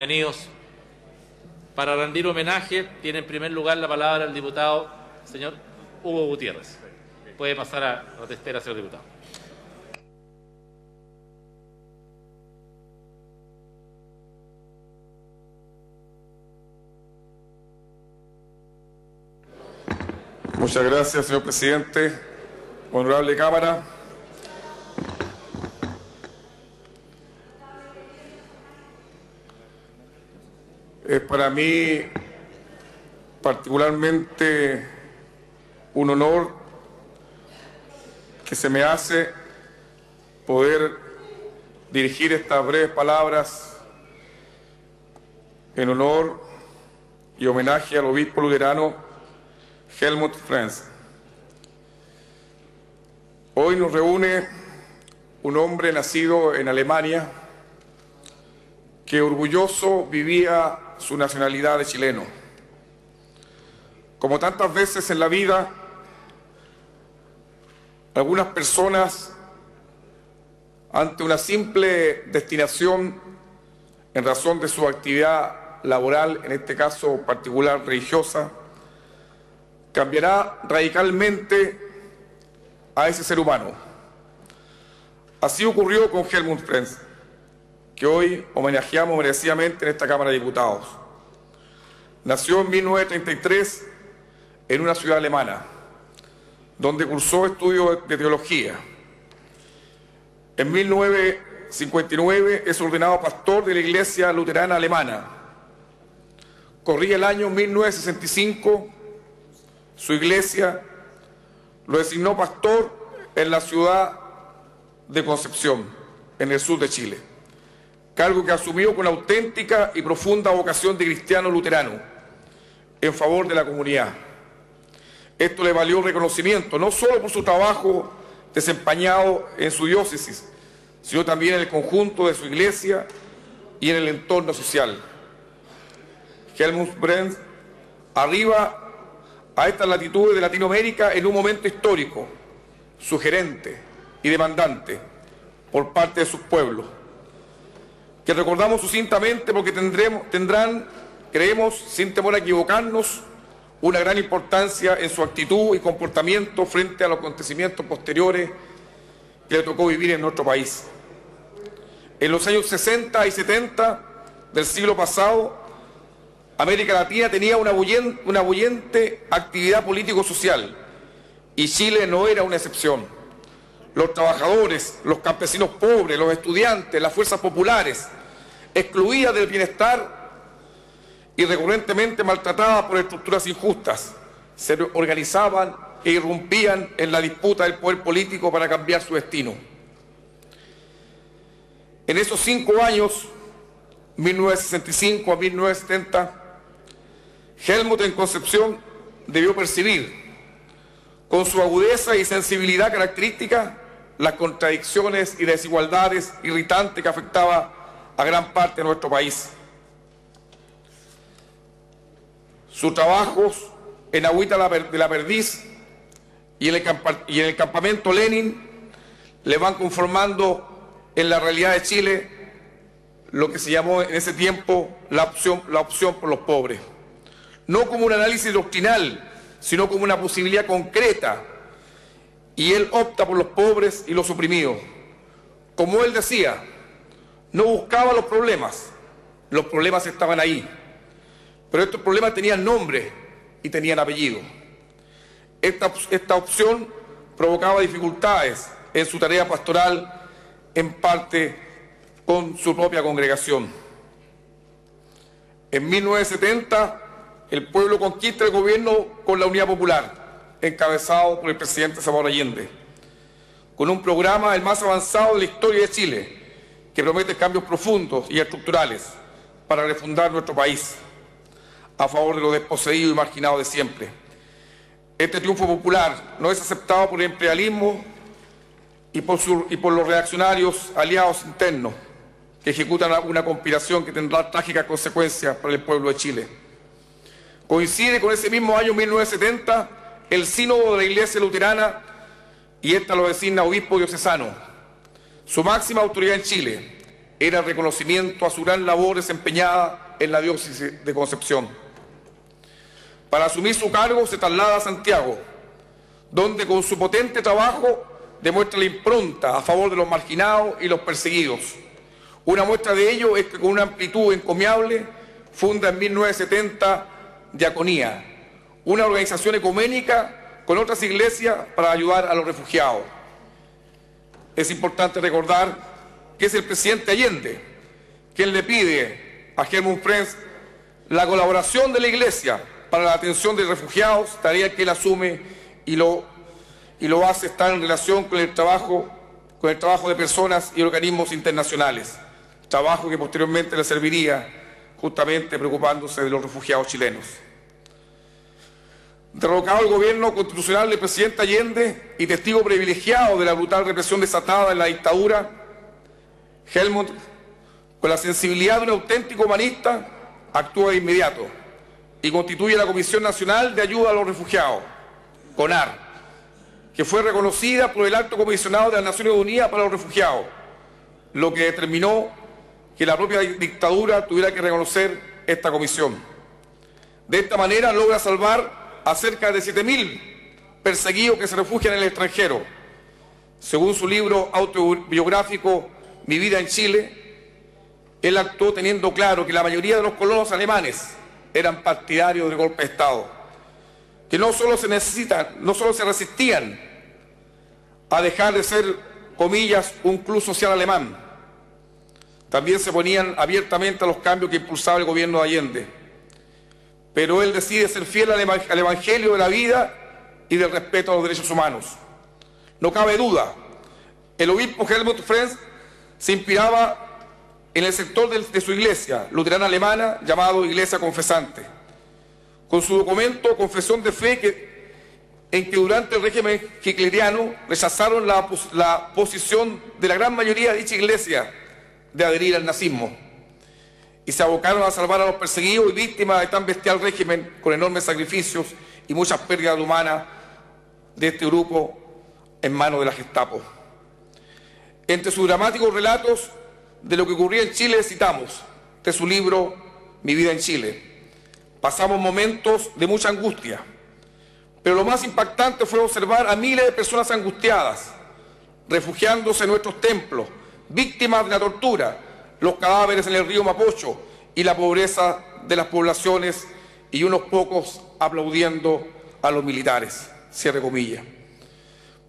Bienvenidos. Para rendir homenaje, tiene en primer lugar la palabra el diputado señor Hugo Gutiérrez. Puede pasar a la testera, señor diputado. Muchas gracias, señor presidente. Honorable Cámara. Es para mí particularmente un honor que se me hace poder dirigir estas breves palabras en honor y homenaje al obispo luterano Helmut Frenz. Hoy nos reúne un hombre nacido en Alemania que orgulloso vivía su nacionalidad de chileno. Como tantas veces en la vida, algunas personas, ante una simple destinación en razón de su actividad laboral, en este caso particular religiosa, cambiará radicalmente a ese ser humano. Así ocurrió con Helmut Frenz, que hoy homenajeamos merecidamente en esta Cámara de Diputados. Nació en 1933 en una ciudad alemana, donde cursó estudios de teología. En 1959 es ordenado pastor de la Iglesia Luterana Alemana. Corría el año 1965, su iglesia lo designó pastor en la ciudad de Concepción, en el sur de Chile, cargo que asumió con auténtica y profunda vocación de cristiano luterano en favor de la comunidad. Esto le valió reconocimiento no solo por su trabajo desempeñado en su diócesis, sino también en el conjunto de su iglesia y en el entorno social. Helmut Frenz arriba a estas latitudes de Latinoamérica en un momento histórico, sugerente y demandante por parte de sus pueblos, que recordamos sucintamente porque tendrán, creemos, sin temor a equivocarnos, una gran importancia en su actitud y comportamiento frente a los acontecimientos posteriores que le tocó vivir en nuestro país. En los años 60 y 70 del siglo pasado, América Latina tenía una bullente actividad político-social y Chile no era una excepción. Los trabajadores, los campesinos pobres, los estudiantes, las fuerzas populares, excluidas del bienestar y recurrentemente maltratadas por estructuras injustas, se organizaban e irrumpían en la disputa del poder político para cambiar su destino. En esos 5 años, 1965 a 1970, Helmut en Concepción debió percibir con su agudeza y sensibilidad característica las contradicciones y desigualdades irritantes que afectaba a gran parte de nuestro país. Sus trabajos en Agüita de la Perdiz y en el campamento Lenin le van conformando en la realidad de Chile lo que se llamó en ese tiempo la opción por los pobres. No como un análisis doctrinal, sino como una posibilidad concreta. Y él opta por los pobres y los oprimidos. Como él decía, no buscaba los problemas estaban ahí. Pero estos problemas tenían nombre y tenían apellido. Esta opción provocaba dificultades en su tarea pastoral, en parte con su propia congregación. En 1970, el pueblo conquista el gobierno con la Unidad Popular, encabezado por el presidente Salvador Allende, con un programa el más avanzado de la historia de Chile, que promete cambios profundos y estructurales para refundar nuestro país a favor de los desposeídos y marginados de siempre. Este triunfo popular no es aceptado por el imperialismo y por los reaccionarios aliados internos que ejecutan una conspiración que tendrá trágicas consecuencias para el pueblo de Chile. Coincide con ese mismo año 1970 el sínodo de la Iglesia Luterana y esta lo designa obispo diocesano, su máxima autoridad en Chile, era el reconocimiento a su gran labor desempeñada en la diócesis de Concepción. Para asumir su cargo se traslada a Santiago, donde con su potente trabajo demuestra la impronta a favor de los marginados y los perseguidos. Una muestra de ello es que con una amplitud encomiable funda en 1970 Diaconía, una organización ecuménica con otras iglesias para ayudar a los refugiados. Es importante recordar que es el presidente Allende quien le pide a Helmut Frenz la colaboración de la Iglesia para la atención de refugiados, tarea que él asume y lo hace estar en relación con el trabajo de personas y organismos internacionales, trabajo que posteriormente le serviría justamente preocupándose de los refugiados chilenos. Derrocado el gobierno constitucional del presidente Allende y testigo privilegiado de la brutal represión desatada en la dictadura, Helmut, con la sensibilidad de un auténtico humanista, actúa de inmediato y constituye la Comisión Nacional de Ayuda a los Refugiados, CONAR, que fue reconocida por el Alto Comisionado de las Naciones Unidas para los Refugiados, lo que determinó que la propia dictadura tuviera que reconocer esta comisión. De esta manera logra salvar a cerca de 7.000 perseguidos que se refugian en el extranjero. Según su libro autobiográfico Mi vida en Chile, él actuó teniendo claro que la mayoría de los colonos alemanes eran partidarios del golpe de Estado, que no solo se resistían a dejar de ser, comillas, un club social alemán, también se oponían abiertamente a los cambios que impulsaba el gobierno de Allende. Pero él decide ser fiel al Evangelio de la vida y del respeto a los derechos humanos. No cabe duda, el obispo Helmut Frenz se inspiraba en el sector de su iglesia luterana alemana llamado Iglesia Confesante, con su documento Confesión de Fe, en que durante el régimen hitleriano rechazaron la posición de la gran mayoría de dicha iglesia de adherir al nazismo y se abocaron a salvar a los perseguidos y víctimas de tan bestial régimen con enormes sacrificios y muchas pérdidas humanas de este grupo en manos de la Gestapo. Entre sus dramáticos relatos de lo que ocurría en Chile citamos de su libro Mi vida en Chile. Pasamos momentos de mucha angustia, pero lo más impactante fue observar a miles de personas angustiadas, refugiándose en nuestros templos, víctimas de la tortura, los cadáveres en el río Mapocho y la pobreza de las poblaciones y unos pocos aplaudiendo a los militares. Cierre comillas.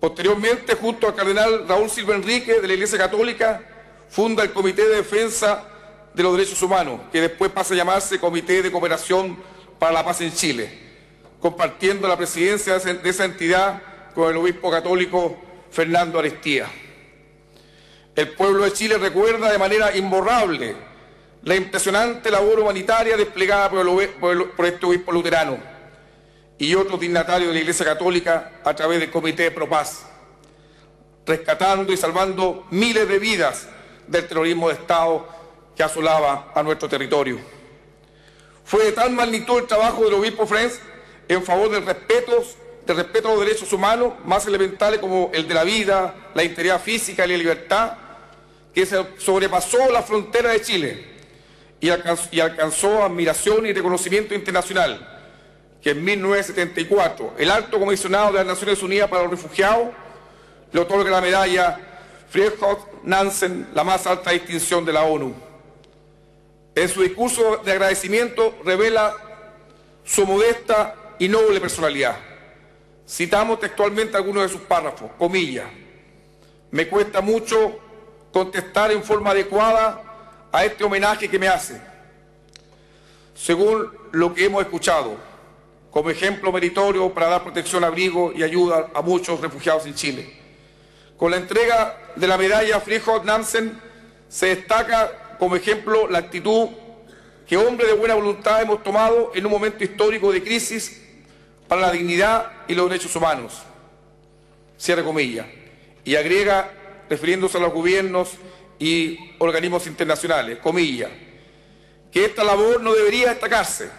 Posteriormente, junto al cardenal Raúl Silva Enrique de la Iglesia Católica, funda el Comité de Defensa de los Derechos Humanos, que después pasa a llamarse Comité de Cooperación para la Paz en Chile, compartiendo la presidencia de esa entidad con el obispo católico Fernando Arestía. El pueblo de Chile recuerda de manera imborrable la impresionante labor humanitaria desplegada por este obispo luterano y otros dignatarios de la Iglesia Católica a través del Comité Pro Paz, rescatando y salvando miles de vidas del terrorismo de Estado que asolaba a nuestro territorio. Fue de tal magnitud el trabajo del obispo Frenz en favor del respeto a los derechos humanos más elementales como el de la vida, la integridad física y la libertad, que se sobrepasó la frontera de Chile y alcanzó admiración y reconocimiento internacional, que en 1974 el Alto Comisionado de las Naciones Unidas para los Refugiados le otorga la medalla Fridtjof Nansen, la más alta distinción de la ONU. En su discurso de agradecimiento revela su modesta y noble personalidad. Citamos textualmente algunos de sus párrafos, comillas: me cuesta mucho contestar en forma adecuada a este homenaje que me hace. Según lo que hemos escuchado, como ejemplo meritorio para dar protección, abrigo y ayuda a muchos refugiados en Chile. Con la entrega de la medalla Fridtjof Nansen se destaca como ejemplo la actitud que hombres de buena voluntad hemos tomado en un momento histórico de crisis para la dignidad y los derechos humanos. Cierre comillas. Y agrega, refiriéndose a los gobiernos y organismos internacionales, comillas, que esta labor no debería destacarse,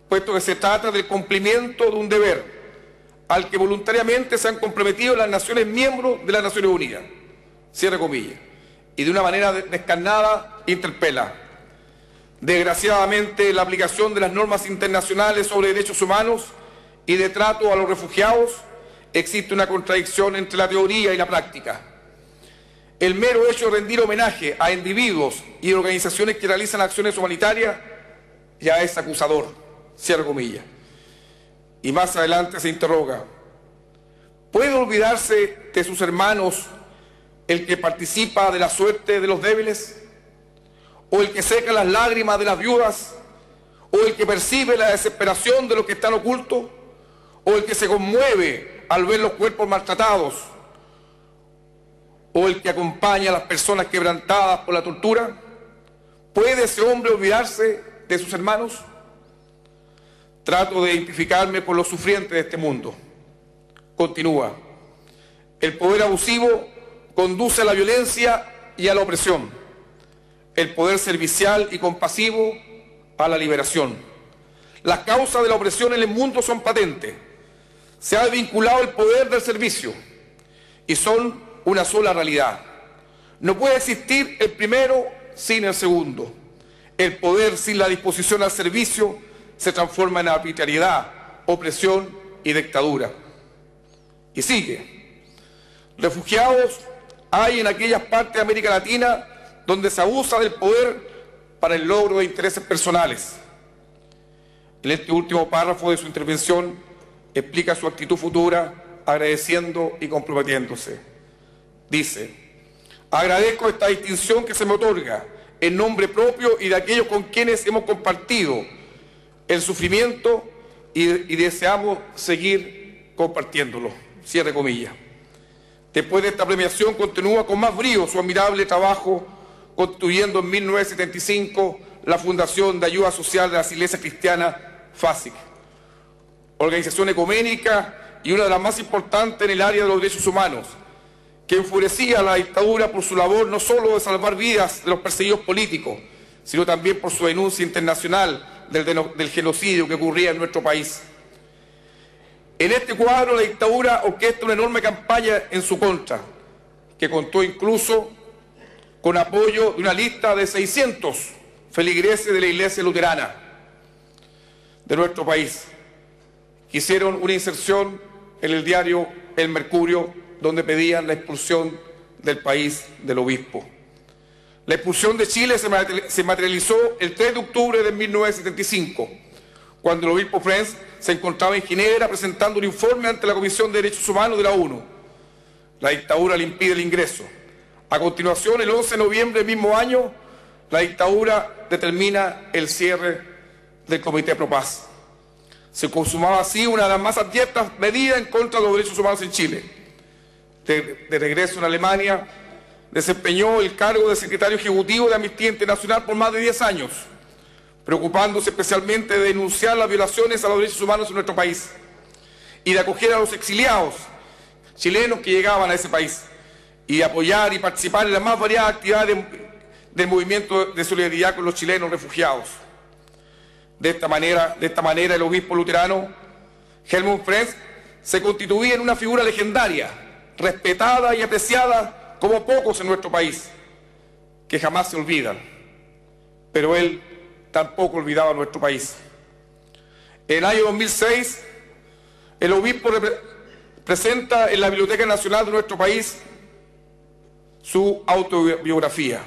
puesto que se trata del cumplimiento de un deber al que voluntariamente se han comprometido las naciones miembros de las Naciones Unidas. Cierre comillas. y de una manera descarnada interpela. Desgraciadamente, la aplicación de las normas internacionales sobre derechos humanos y de trato a los refugiados existe una contradicción entre la teoría y la práctica. El mero hecho de rendir homenaje a individuos y organizaciones que realizan acciones humanitarias ya es acusador, cierro comillas. Y más adelante se interroga, ¿puede olvidarse de sus hermanos el que participa de la suerte de los débiles? ¿O el que seca las lágrimas de las viudas? ¿O el que percibe la desesperación de los que están ocultos? ¿O el que se conmueve al ver los cuerpos maltratados? ¿O el que acompaña a las personas quebrantadas por la tortura? ¿Puede ese hombre olvidarse de sus hermanos? Trato de identificarme con los sufrientes de este mundo. Continúa. El poder abusivo conduce a la violencia y a la opresión. El poder servicial y compasivo a la liberación. Las causas de la opresión en el mundo son patentes. Se ha vinculado el poder del servicio y son una sola realidad. No puede existir el primero sin el segundo. El poder sin la disposición al servicio se transforma en arbitrariedad, opresión y dictadura. Y sigue. Refugiados hay en aquellas partes de América Latina donde se abusa del poder para el logro de intereses personales. En este último párrafo de su intervención explica su actitud futura, agradeciendo y comprometiéndose. Dice, agradezco esta distinción que se me otorga en nombre propio y de aquellos con quienes hemos compartido el sufrimiento y deseamos seguir compartiéndolo. Cierre comillas. Después de esta premiación continúa con más brío su admirable trabajo, constituyendo en 1975 la Fundación de Ayuda Social de las Iglesias Cristianas, FASIC, organización ecuménica y una de las más importantes en el área de los derechos humanos, que enfurecía a la dictadura por su labor no solo de salvar vidas de los perseguidos políticos, sino también por su denuncia internacional del genocidio que ocurría en nuestro país. En este cuadro, la dictadura orquesta una enorme campaña en su contra, que contó incluso con apoyo de una lista de 600 feligreses de la Iglesia Luterana de nuestro país, que hicieron una inserción en el diario El Mercurio, donde pedían la expulsión del país del obispo. La expulsión de Chile se materializó el 3 de octubre de 1975, cuando el obispo Frenz se encontraba en Ginebra presentando un informe ante la Comisión de Derechos Humanos de la ONU. La dictadura le impide el ingreso. A continuación, el 11 de noviembre del mismo año, la dictadura determina el cierre del Comité Pro Paz. Se consumaba así una de las más abiertas medidas en contra de los derechos humanos en Chile. De regreso en Alemania, desempeñó el cargo de secretario ejecutivo de Amnistía Internacional por más de 10 años, preocupándose especialmente de denunciar las violaciones a los derechos humanos en nuestro país y de acoger a los exiliados chilenos que llegaban a ese país y de apoyar y participar en las más variadas actividades del movimiento de solidaridad con los chilenos refugiados. De esta manera, el obispo luterano Helmut Frenz se constituía en una figura legendaria, respetada y apreciada como pocos en nuestro país, que jamás se olvidan. Pero él tampoco olvidaba a nuestro país. En el año 2006, el obispo presenta en la Biblioteca Nacional de nuestro país su autobiografía,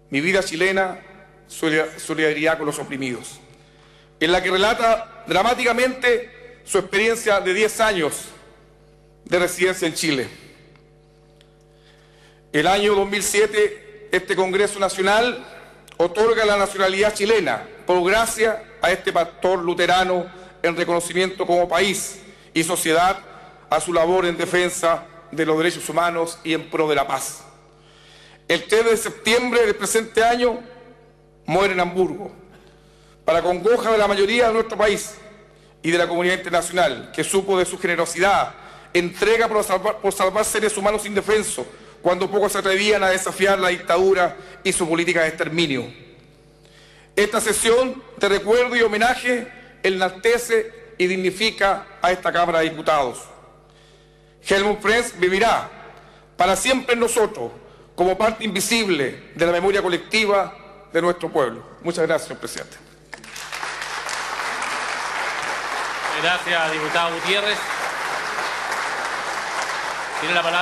Mi vida chilena, solidaridad con los oprimidos, en la que relata dramáticamente su experiencia de 10 años de residencia en Chile. El año 2007, este Congreso Nacional otorga la nacionalidad chilena por gracia a este pastor luterano en reconocimiento como país y sociedad a su labor en defensa de los derechos humanos y en pro de la paz. El 3 de septiembre del presente año muere en Hamburgo, para congoja de la mayoría de nuestro país y de la comunidad internacional, que supo de su generosidad, entrega por salvar seres humanos indefensos, cuando pocos se atrevían a desafiar la dictadura y su política de exterminio. Esta sesión de recuerdo y homenaje enaltece y dignifica a esta Cámara de Diputados. Helmut Frenz vivirá para siempre en nosotros como parte invisible de la memoria colectiva de nuestro pueblo. Muchas gracias, señor presidente. Gracias, diputado Gutiérrez. Tiene la palabra.